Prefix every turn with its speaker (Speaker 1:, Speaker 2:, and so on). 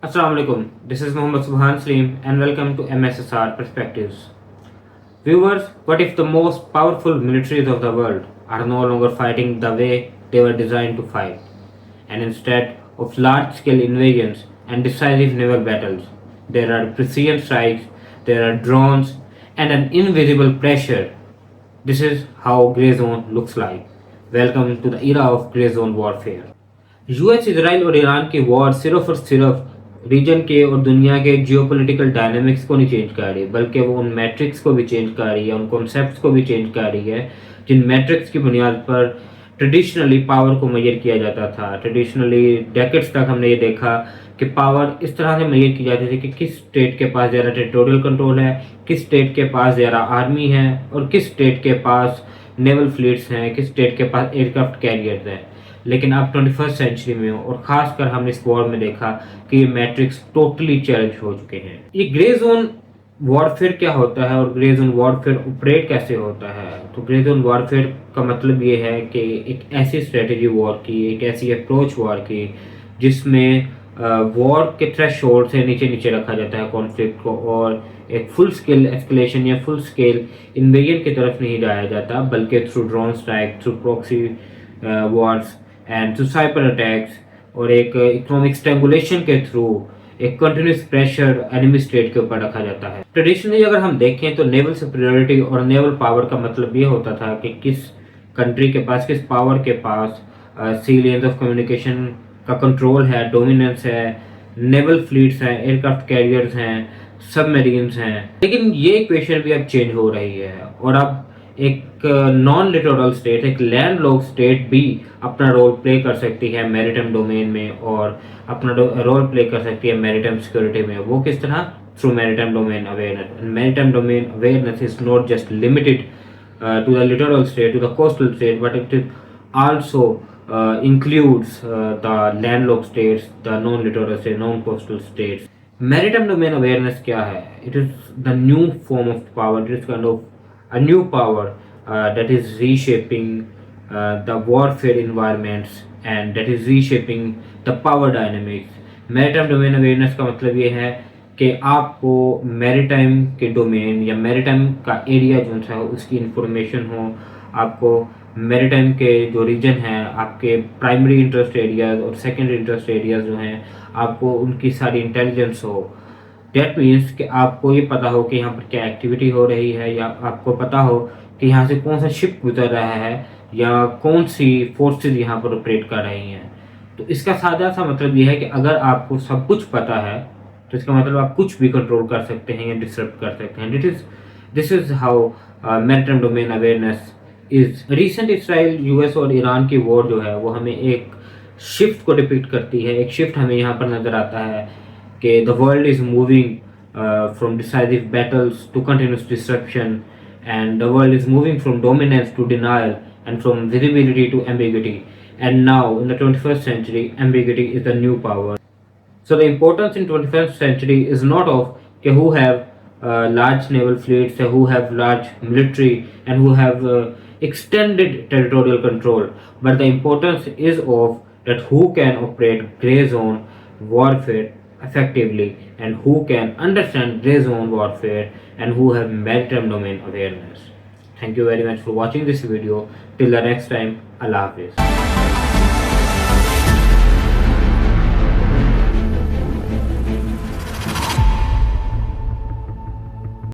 Speaker 1: Assalamu alaikum. This is Muhammad Subhan Salim and welcome to MSSR Perspectives. Viewers, what if the most powerful militaries of the world are no longer fighting the way they were designed to fight, and instead of large-scale invasions and decisive naval battles, there are precision strikes, there are drones, and an invisible pressure. This is how Grey Zone looks like. Welcome to the era of Grey Zone warfare. US Israel और Iran की war सिर्फ और सिर्फ reason के और दुनिया के geopolitical dynamics को नहीं चेंज कर रही, बल्कि वो उन मैट्रिक्स को भी चेंज कर रही है, उन कॉन्सेप्ट्स को भी चेंज कर रही है जिन मैट्रिक्स की बुनियाद पर ट्रेडिशनली पावर को मेजर किया जाता था। ट्रेडिशनली डेकेड्स तक हमने ये देखा कि पावर इस तरह से मेजर की जाती थी कि किस स्टेट के पास ज़्यादा टेरिटोरियल कंट्रोल है, किस स्टेट के पास ज़्यादा आर्मी है और किस स्टेट के पास नेवल फ्लीट्स हैं, किस स्टेट के पास एयरक्राफ्ट कैरियर्स हैं। लेकिन अब 21st सेंचुरी में और ख़ासकर हमने इस वॉर में देखा कि ये मैट्रिक्स टोटली चेंज हो चुके हैं। ये ग्रे जोन वॉरफेयर क्या होता है और ग्रे जोन वॉरफेयर ऑपरेट कैसे होता है? तो ग्रे जोन वॉरफेयर का मतलब ये है कि एक ऐसी स्ट्रेटजी वॉर की, एक ऐसी अप्रोच वॉर की जिसमें वॉर के थ्रेशोल्ड से नीचे नीचे रखा जाता है कॉन्फ्लिक्ट को, और एक फुल स्केल एस्केलेशन या फुल स्केल इन्वेजन की तरफ नहीं जाया जाता, बल्कि through drone strike, through proxy Wars and through cyber attacks और एक इकोनॉमिक स्ट्रेंगुलेशन के थ्रू एक कंटिन्यूस प्रेशर एनिमी स्टेट के ऊपर रखा जाता है। ट्रेडिशनली अगर हम देखें तो नेवल सुपीरियरिटी और नेवल पावर का मतलब ये होता था कि किस कंट्री के पास, किस पावर के पास सी लेन्स ऑफ कम्युनिकेशन का कंट्रोल है, डोमिनेंस है, नेवल फ्लीट्स हैं, एयरक्राफ्ट कैरियर्स हैं, सबमरीन्स हैं। लेकिन ये इक्वेशन भी अब चेंज हो रही है और अब एक नॉन लिटोरल स्टेट, एक लैंड लॉक स्टेट भी अपना रोल प्ले कर सकती है मैरिटाइम डोमेन में और अपना रोल प्ले कर सकती है मैरिटाइम सिक्योरिटी में। वो किस तरह? Through maritime domain awareness. Maritime domain awareness is not just limited to the littoral state, to the coastal state, but it is also includes the landlocked states, the non-littoral states, non-coastal states. Maritime domain awareness क्या है? It is the new form of power. It is kind of a new power that is reshaping the warfare environments and that is reshaping the power dynamics. Maritime domain awareness का मतलब ये है कि आपको maritime के domain या maritime का area जो है उसकी इंफॉर्मेशन हो, आपको मैरीटाइम के जो रीजन हैं, आपके प्राइमरी इंटरेस्ट एरियाज और सेकेंडरी इंटरेस्ट एरियाज जो हैं, आपको उनकी सारी इंटेलिजेंस हो। डेट मीन्स कि आपको ये पता हो कि यहाँ पर क्या एक्टिविटी हो रही है, या आपको पता हो कि यहाँ से कौन सा शिप गुजर रहा है या कौन सी फोर्सेज यहाँ पर ऑपरेट कर रही हैं। तो इसका सादा सा मतलब ये है कि अगर आपको सब कुछ पता है तो इसका मतलब आप कुछ भी कंट्रोल कर सकते हैं या डिसरप्ट कर सकते हैं। This is how maritime domain awareness is. Recent Israel, US और ईरान की वॉर जो है वो हमें एक शिफ्ट को डिपिक्ट करती है। एक शिफ्ट हमें यहाँ पर नजर आता है कि the world is moving from decisive battles to continuous disruption, and the world is moving from dominance to denial and from visibility to ambiguity, and now in the 21st century ambiguity is the new power. So the importance in 21st century is not of who have large naval fleets, who have large military and who have extended territorial control, but the importance is of that who can operate grey zone warfare effectively and who can understand grey zone warfare and who have maritime domain awareness. Thank you very much for watching this video. Till the next time, Allah Hafiz.